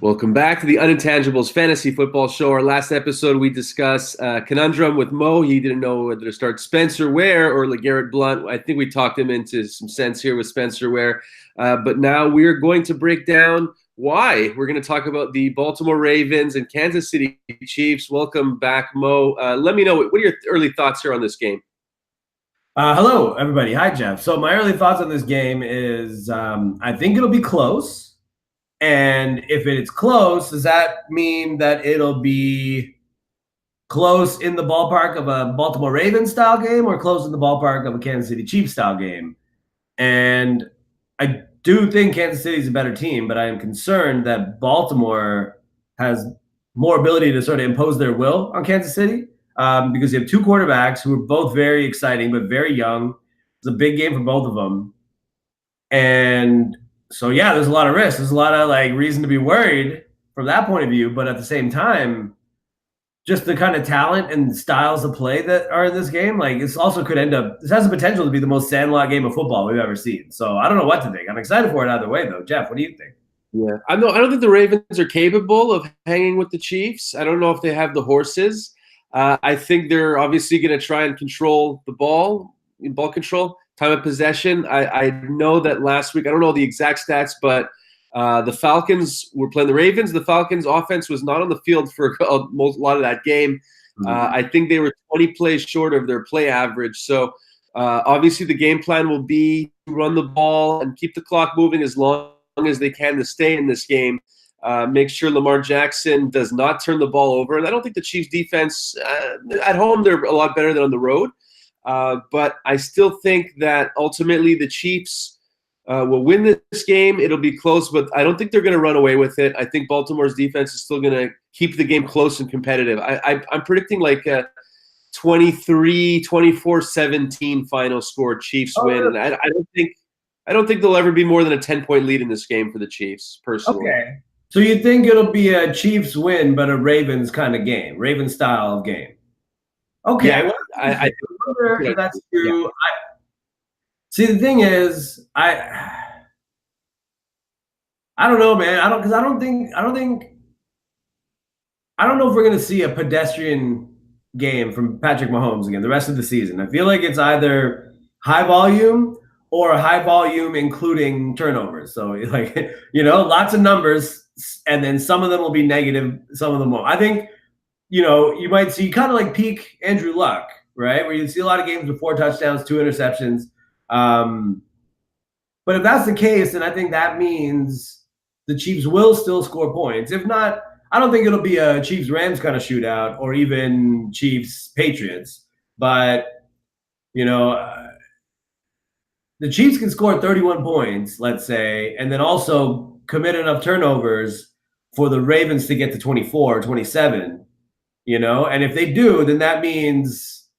Welcome back to the Unintangibles Fantasy Football Show. Our last episode, we discussed conundrum with Mo. He didn't know whether to start Spencer Ware or LeGarrette Blount. I think we talked him into some sense here with Spencer Ware. But now we're going to break down why. We're going to talk about the Baltimore Ravens and Kansas City Chiefs. Welcome back, Mo. Let me know, what are your early thoughts here on this game? Hello, everybody. Hi, Jeff. So my early thoughts on this game is I think it'll be close. And if it's close, does that mean that it'll be close in the ballpark of a Baltimore Ravens style game or close in the ballpark of a Kansas City Chiefs style game? And I do think Kansas City is a better team, but I am concerned that Baltimore has more ability to sort of impose their will on Kansas City because you have two quarterbacks who are both very exciting but very young. It's a big game for both of them. And so, yeah, there's a lot of risk. There's a lot of reason to be worried from that point of view. But at the same time, just the kind of talent and styles of play that are in this game, this also could end up – this has the potential to be the most sandlot game of football we've ever seen. So I don't know what to think. I'm excited for it either way, though. Jeff, what do you think? Yeah, I don't think the Ravens are capable of hanging with the Chiefs. I don't know if they have the horses. I think they're obviously going to try and control the ball control. Time of possession, I know that last week, I don't know the exact stats, but the Falcons were playing the Ravens. The Falcons' offense was not on the field for a lot of that game. I think they were 20 plays short of their play average. So obviously the game plan will be to run the ball and keep the clock moving as long as they can to stay in this game. Make sure Lamar Jackson does not turn the ball over. And I don't think the Chiefs' defense, at home, they're a lot better than on the road. But I still think that ultimately the Chiefs will win this game. It'll be close, but I don't think they're going to run away with it. I think Baltimore's defense is still going to keep the game close and competitive. I'm predicting like a 23-24-17 final score. Chiefs win. And I don't think there'll ever be more than a 10-point lead in this game for the Chiefs, personally. Okay. So you think it'll be a Chiefs win, but a Ravens kind of game, Ravens style of game? Okay. Yeah, well, I wonder if that's true. Yeah. See, the thing is, I don't know, man. I don't know if we're going to see a pedestrian game from Patrick Mahomes again the rest of the season. I feel like it's either high volume or high volume including turnovers. So lots of numbers, and then some of them will be negative, some of them won't. I think, you might see kind of like peak Andrew Luck, right? Where you see a lot of games with 4 touchdowns, 2 interceptions. But if that's the case, then I think that means the Chiefs will still score points. If not, I don't think it'll be a Chiefs-Rams kind of shootout or even Chiefs-Patriots. But, the Chiefs can score 31 points, let's say, and then also commit enough turnovers for the Ravens to get to 24 or 27. And if they do, then that means,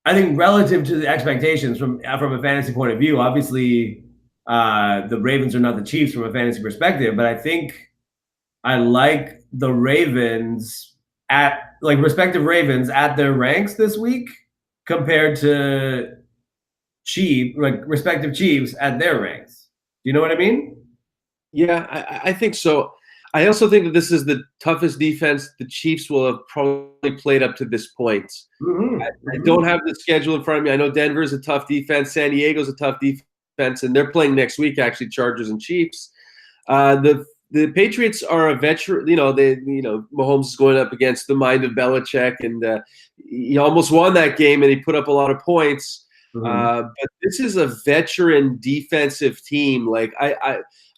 I think, relative to the expectations from a fantasy point of view, obviously the Ravens are not the Chiefs from a fantasy perspective, but I think I like the Ravens respective Ravens at their ranks this week compared to respective Chiefs at their ranks. Do you know what I mean? Yeah, I think so. I also think that this is the toughest defense the Chiefs will have probably played up to this point. Mm-hmm. I don't have the schedule in front of me. I know Denver's a tough defense. San Diego's a tough defense, and they're playing next week, actually, Chargers and Chiefs. The Patriots are a veteran. Mahomes is going up against the mind of Belichick, and he almost won that game, and he put up a lot of points. Mm-hmm. But this is a veteran defensive team.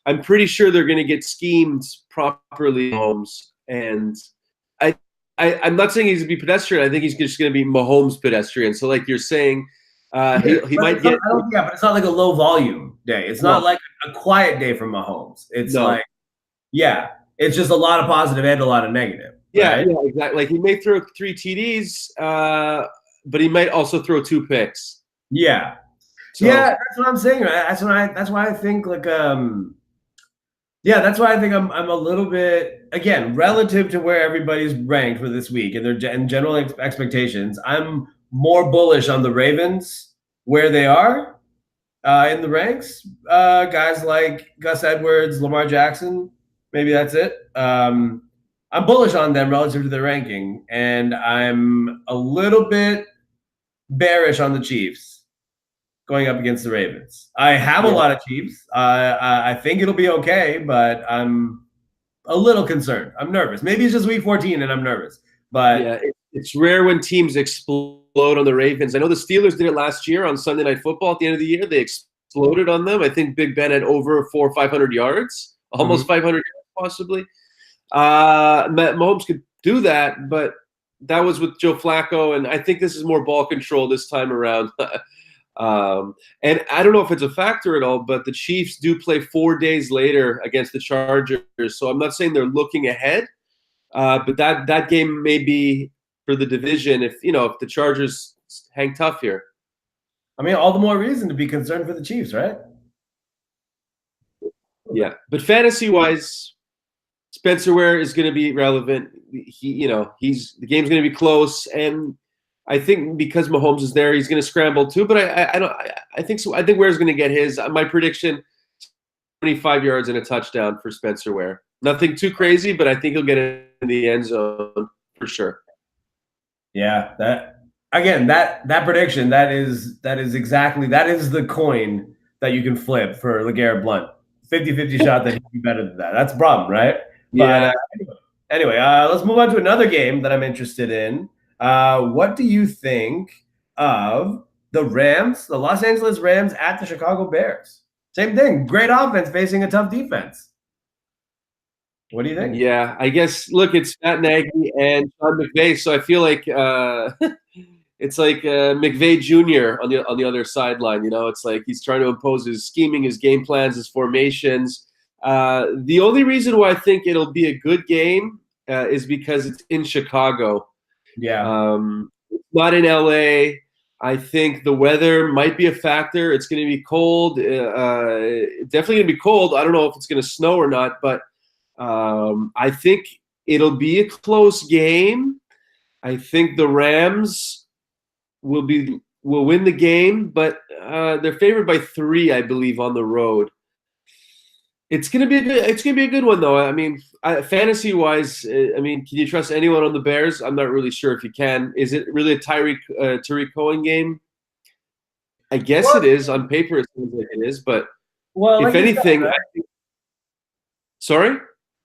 I'm pretty sure they're going to get schemed properly, Mahomes. And I'm not saying he's going to be pedestrian. I think he's just going to be Mahomes pedestrian. So like you're saying, he might get – but it's not like a low volume day. It's not like a quiet day for Mahomes. It's it's just a lot of positive and a lot of negative. Right? Yeah, exactly. Like he may throw 3 TDs, but he might also throw 2 picks. Yeah. So, yeah, that's what I'm saying. That's why I think that's why I think I'm a little bit, again, relative to where everybody's ranked for this week and their general expectations, I'm more bullish on the Ravens where they are in the ranks. Guys like Gus Edwards, Lamar Jackson, Maybe that's it. I'm bullish on them relative to their ranking, and I'm a little bit bearish on the Chiefs going up against the Ravens. I have a lot of Chiefs. I think it'll be okay, but I'm a little concerned. I'm nervous. Maybe it's just week 14 and I'm nervous. But yeah, it's rare when teams explode on the Ravens. I know the Steelers did it last year on Sunday Night Football at the end of the year. They exploded on them. I think Big Ben had over 400 or 500 yards, almost 500 yards possibly. Mahomes could do that, but that was with Joe Flacco, and I think this is more ball control this time around. And I don't know if it's a factor at all, but the Chiefs do play 4 days later against the Chargers, so I'm not saying they're looking ahead, but that game may be for the division if the Chargers hang tough here. I mean, all the more reason to be concerned for the Chiefs, right? Yeah, but fantasy-wise, Spencer Ware is going to be relevant. The game's going to be close, and I think because Mahomes is there, he's going to scramble too. But I think so. I think Ware's going to get his. My prediction: 25 yards and a touchdown for Spencer Ware. Nothing too crazy, but I think he'll get in the end zone for sure. Yeah, that prediction that is the coin that you can flip for LeGarrette Blount. 50-50 shot that he'd be better than that. That's a problem, right? Yeah. But anyway, let's move on to another game that I'm interested in. What do you think of the Rams, the Los Angeles Rams at the Chicago Bears? Same thing. Great offense facing a tough defense. What do you think? Yeah, I guess, look, it's Matt Nagy and Sean McVay, so I feel like it's like McVay Jr. on the other sideline. It's like he's trying to impose his scheming, his game plans, his formations. The only reason why I think it'll be a good game is because it's in Chicago. Yeah. Not in LA. I think the weather might be a factor. It's going to be cold. Definitely going to be cold. I don't know if it's going to snow or not, but I think it'll be a close game. I think the Rams will win the game, but they're favored by 3, I believe, on the road. It's gonna be a good one, though. I mean, fantasy wise, I mean, can you trust anyone on the Bears? I'm not really sure if you can. Is it really a Tariq Cohen game? I guess it is. On paper, it seems like it is, but if anything, sorry.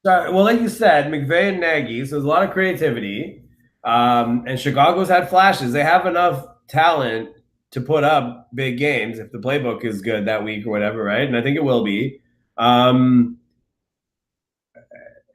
Well, like you said, McVay and Nagy, so there's a lot of creativity. And Chicago's had flashes. They have enough talent to put up big games if the playbook is good that week or whatever, right? And I think it will be.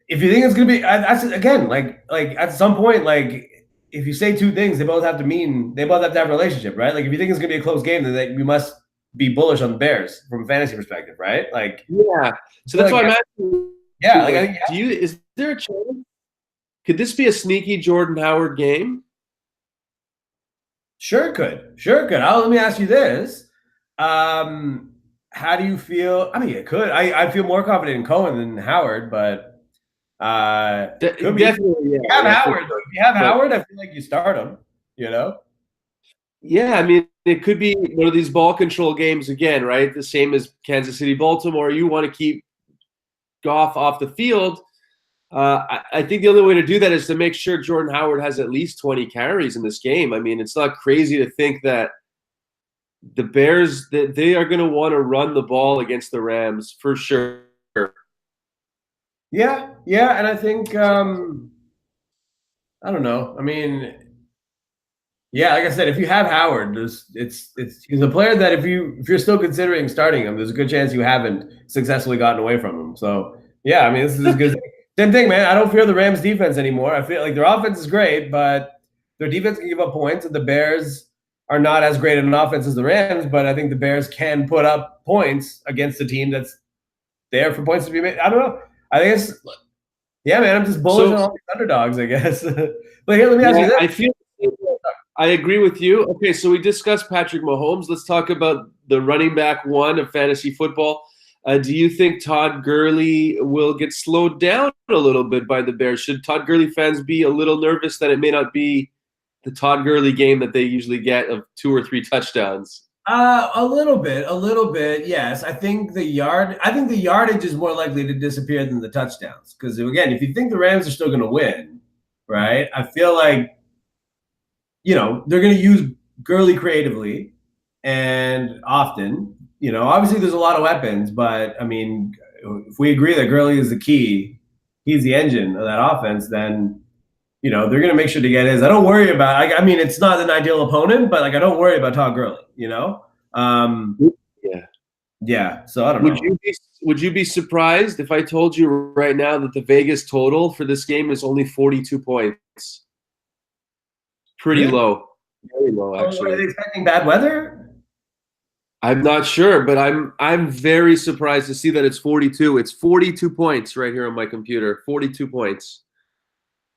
If you think it's going to be, that's again, like at some point, like if you say two things, they both have to have a relationship, right? Like if you think it's going to be a close game, then we must be bullish on the Bears from a fantasy perspective, right? Like, yeah. So that's why I'm asking. Yeah. Like, is there a chance? Could this be a sneaky Jordan Howard game? Sure it could. Let me ask you this. How do you feel? I mean, it could. I feel more confident in Cohen than Howard, but definitely. Yeah. If you have Howard, I feel like you start him, Yeah, I mean, it could be one of these ball control games again, right? The same as Kansas City, Baltimore. You want to keep Goff off the field. I think the only way to do that is to make sure Jordan Howard has at least 20 carries in this game. I mean, it's not crazy to think that the Bears, that they are going to want to run the ball against the Rams for sure. Yeah, and I think I don't know. I mean, yeah, like I said, if you have Howard, he's a player that if you're still considering starting him, there's a good chance you haven't successfully gotten away from him. So yeah, I mean, this is as good. Same thing, man. I don't fear the Rams defense anymore. I feel like their offense is great, but their defense can give up points, and the Bears are not as great an offense as the Rams, but I think the Bears can put up points against a team that's there for points to be made. I don't know. I think it's yeah, man. I'm just bullish on all these underdogs, I guess. But here, let me ask you this. I agree with you. Okay, so we discussed Patrick Mahomes. Let's talk about the running back one of fantasy football. Do you think Todd Gurley will get slowed down a little bit by the Bears? Should Todd Gurley fans be a little nervous that it may not be the Todd Gurley game that they usually get of 2 or 3 touchdowns? A little bit. Yes, I think the yardage is more likely to disappear than the touchdowns. Because again, if you think the Rams are still going to win, right? I feel like they're going to use Gurley creatively and often. Obviously there's a lot of weapons, but I mean, if we agree that Gurley is the key, he's the engine of that offense, then they're going to make sure to get his. I don't worry about. I mean, it's not an ideal opponent, but I don't worry about Todd Gurley. Yeah. Yeah. So I don't know. Would you be surprised if I told you right now that the Vegas total for this game is only 42 points? Pretty low. Very low, actually. Are they expecting bad weather? I'm not sure, but I'm very surprised to see that it's 42. It's 42 points right here on my computer. 42 points.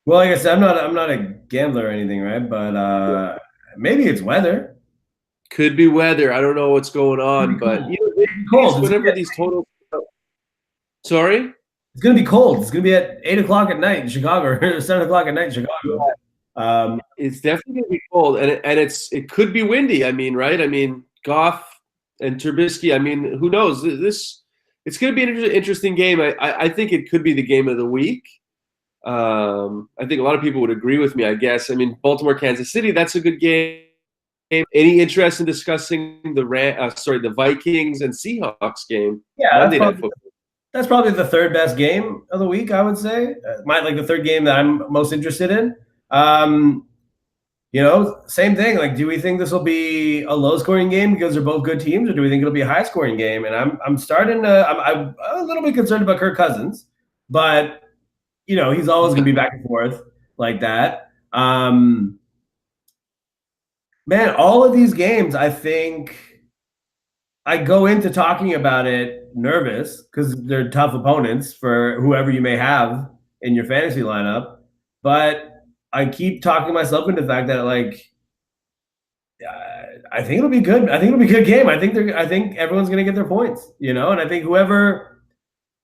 Well, like I said, I'm not a gambler or anything, right? But maybe it's weather. Could be weather. I don't know what's going on, but cold. Whenever these totals. Sorry? It's gonna be cold. It's gonna be at 8 o'clock at night in Chicago, or 7 o'clock at night in Chicago. It's definitely gonna be cold, and it could be windy. I mean, right? I mean, Goff and Trubisky. I mean, who knows? It's gonna be an interesting game. I think it could be the game of the week. I think a lot of people would agree with me. I guess. I mean, Baltimore, Kansas City. That's a good game. Any interest in discussing the Vikings and Seahawks game? Yeah, that's probably the third best game of the week, I would say. The third game that I'm most interested in. Same thing. Like, do we think this will be a low-scoring game because they're both good teams, or do we think it'll be a high-scoring game? And I'm a little bit concerned about Kirk Cousins, but he's always going to be back and forth like that. Man, all of these games, I think I go into talking about it nervous because they're tough opponents for whoever you may have in your fantasy lineup. But I keep talking myself into the fact that I think it'll be good. I think it'll be a good game. I think everyone's going to get their points, and I think whoever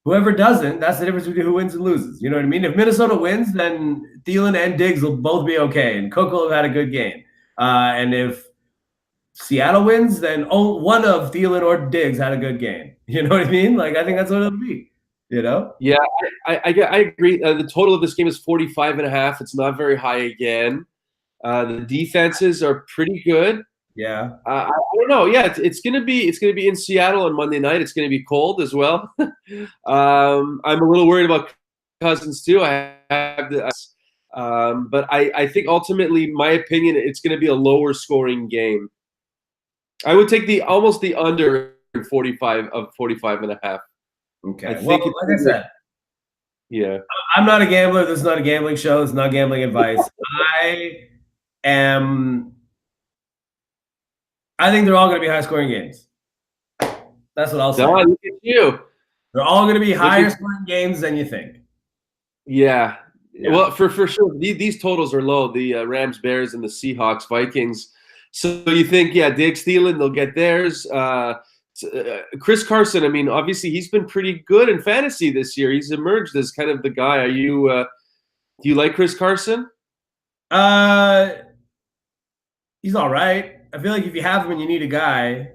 doesn't, that's the difference between who wins and loses. You know what I mean? If Minnesota wins, then Thielen and Diggs will both be okay, and Cook will have had a good game. And if Seattle wins, then one of Thielen or Diggs had a good game. You know what I mean? I think that's what it'll be. Yeah, I agree. The total of this game is 45.5. It's not very high again. The defenses are pretty good. Yeah. I don't know. Yeah, it's gonna be in Seattle on Monday night. It's gonna be cold as well. I'm a little worried about Cousins too. I have the. But I think ultimately, my opinion, it's going to be a lower scoring game. I would take almost the under 45.5. Okay. Like I said, yeah, I'm not a gambler. This is not a gambling show. It's not gambling advice. I think they're all going to be high scoring games. That's what I'll say. Look at you. They're all going to be higher scoring games than you think. Yeah. Well, for sure, these totals are low. The Rams, Bears, and the Seahawks-Vikings. So you think, Diggs, Thielen, they'll get theirs. Chris Carson, I mean, obviously he's been pretty good in fantasy this year. He's emerged as kind of the guy. Are you? Do you like Chris Carson? He's all right. I feel like if you have him and you need a guy,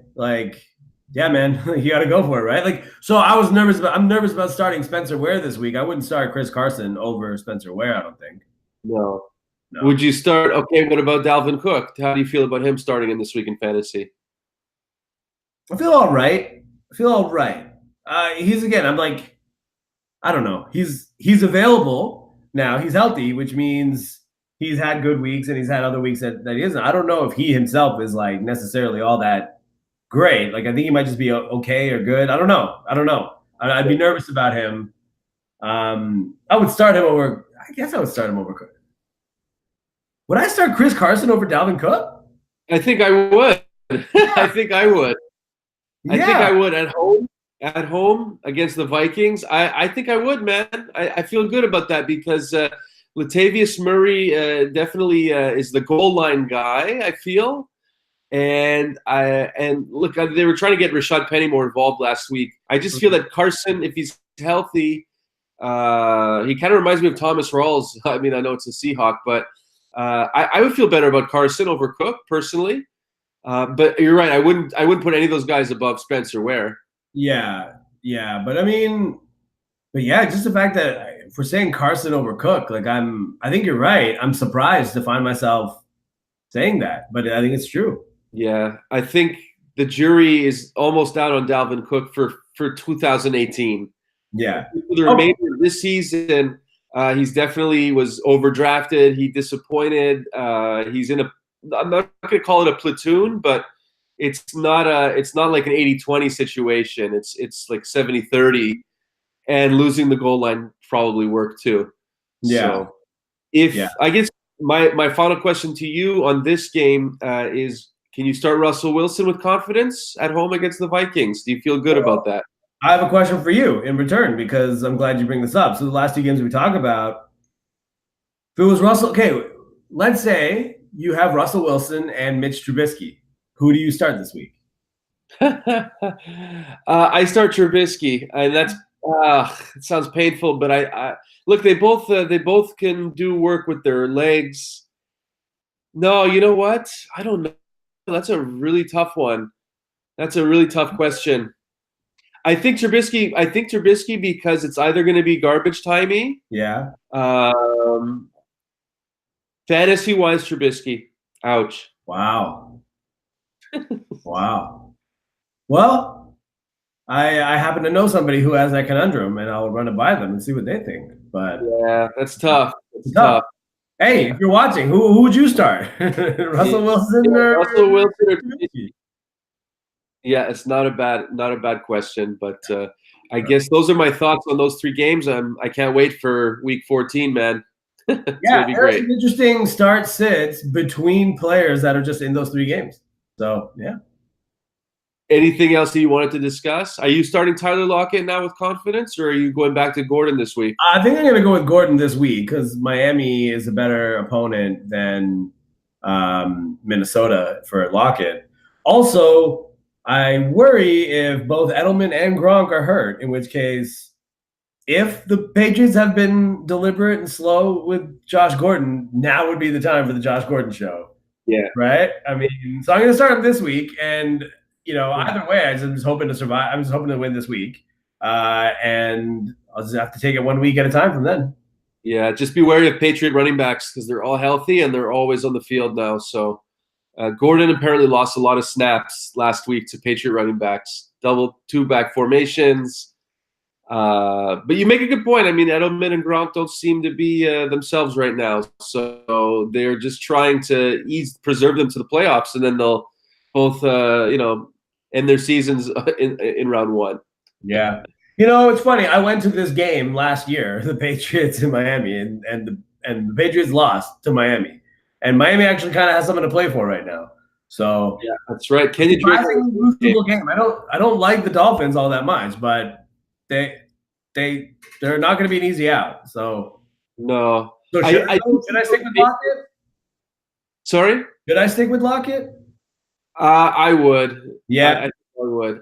yeah, man, you got to go for it, right? So I'm nervous about starting Spencer Ware this week. I wouldn't start Chris Carson over Spencer Ware, I don't think. No. Would you start? Okay, what about Dalvin Cook? How do you feel about him starting in this week in fantasy? I feel all right. He's again. I don't know. He's available now. He's healthy, which means he's had good weeks and he's had other weeks that he isn't. I don't know if he himself is necessarily all that great. I think he might just be okay or good. I don't know. I'd be nervous about him. I would start him over. I guess I would start him over Cook. Would I start Chris Carson over Dalvin Cook? I think I would. I think I would. Yeah. I think I would at home against the Vikings. I think I would, man. I feel good about that because Latavius Murray definitely is the goal line guy, I feel. And look, they were trying to get Rashad Penny more involved last week. I just feel that Carson, if he's healthy, he kind of reminds me of Thomas Rawls. I mean, I know it's a Seahawk, but I would feel better about Carson over Cook personally. But you're right. I wouldn't put any of those guys above Spencer Ware. Yeah, yeah, but I mean, but yeah, just the fact that if we're saying Carson over Cook, like I think you're right. I'm surprised to find myself saying that, but I think it's true. Yeah, I think the jury is almost out on Dalvin Cook for 2018. Yeah. For the Oh, remainder of this season, he's definitely was overdrafted. He disappointed. He's in a. I'm not going to call it a platoon, but it's not like an 80-20 situation. It's like 70-30, and losing the goal line probably worked too. yeah, So if yeah. I guess my final question to you on this game is, can you start Russell Wilson with confidence at home against the Vikings? Do you feel good about that? I have a question for you in return because I'm glad you bring this up. So the last two games we talk about, if it was Russell, okay, let's say you have Russell Wilson and Mitch Trubisky. Who do you start this week? I start Trubisky, and that's it sounds painful, but I look. They both can do work with their legs. No, you know what? I don't know. That's a really tough one. That's a really tough question. I think Trubisky. I think Trubisky because it's either going to be garbage timey. Yeah. Um, Fantasy wise, Trubisky. Ouch. Wow. Wow. Well, I happen to know somebody who has that conundrum, and I'll run it by them and see what they think. But Yeah, that's tough. It's tough. tough. Hey, if you're watching, who would you start? Russell Wilson or Russell Wilson or Trubisky? Yeah, it's not a bad question, but I guess those are my thoughts on those three games. I can't wait for Week 14, man. It's Yeah, gonna be there's great. some interesting start sits between players that are just in those three games. So yeah. Anything else that you wanted to discuss? Are you starting Tyler Lockett now with confidence, or are you going back to Gordon this week? I think I'm going to go with Gordon this week because Miami is a better opponent than Minnesota for Lockett. Also, I worry if both Edelman and Gronk are hurt, in which case, if the Patriots have been deliberate and slow with Josh Gordon, now would be the time for the Josh Gordon show. Yeah. Right? I mean, so I'm going to start him this week. And, either way, I'm just hoping to survive. I'm just hoping to win this week. And I'll just have to take it 1 week at a time from then. Yeah, just be wary of Patriot running backs because they're all healthy and they're always on the field now. So Gordon apparently lost a lot of snaps last week to Patriot running backs, double two-back formations. But you make a good point. I mean, Edelman and Gronk don't seem to be themselves right now. So they're just trying to preserve them to the playoffs, and then they'll both, end their seasons in round one. Yeah. It's funny. I went to this game last year, the Patriots in Miami, and the Patriots lost to Miami. And Miami actually kind of has something to play for right now. So yeah, that's right. Can you drink losable game? I don't like the Dolphins all that much, but they're not going to be an easy out. So no. So should I stick with Lockett? Sorry? Should I stick with Lockett? I would. Yeah,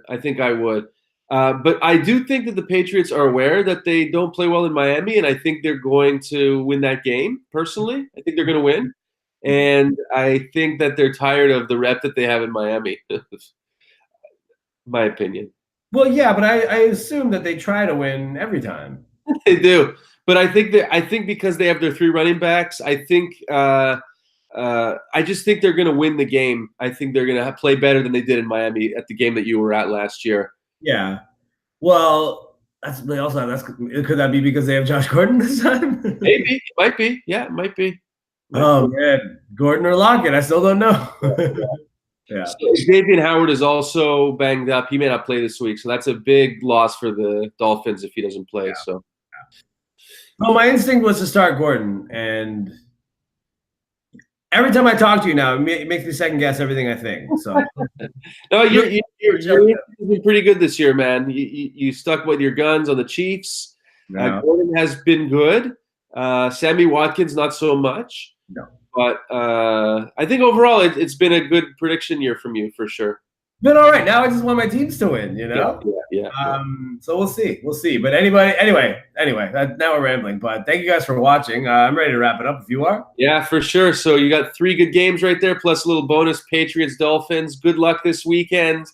I think I would. But I do think that the Patriots are aware that they don't play well in Miami, and I think they're going to win that game. Personally, I think they're going to win, and I think that they're tired of the rep that they have in Miami. My opinion. Well, yeah, but I assume that they try to win every time. They do, but I think because they have their three running backs, I think I just think they're going to win the game. I think they're going to play better than they did in Miami at the game that you were at last year. Yeah. Well, could that be because they have Josh Gordon this time? Maybe it might be. Yeah, it might be. Man, Gordon or Lockett? I still don't know. Yeah. So Xavier Howard is also banged up. He may not play this week, so that's a big loss for the Dolphins if he doesn't play. Yeah. So, well, my instinct was to start Gordon, and every time I talk to you now, it makes me second guess everything I think. So, no, you're been pretty good this year, man. You stuck with your guns on the Chiefs. No. Gordon has been good. Sammy Watkins, not so much. No. But I think overall it's been a good prediction year from you for sure. been all right. Now I just want my teams to win, you know? Yeah. So we'll see. But anyway, now we're rambling. But thank you guys for watching. I'm ready to wrap it up if you are. Yeah, for sure. So you got 3 good games right there, plus a little bonus Patriots, Dolphins. Good luck this weekend.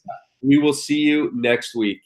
We will see you next week.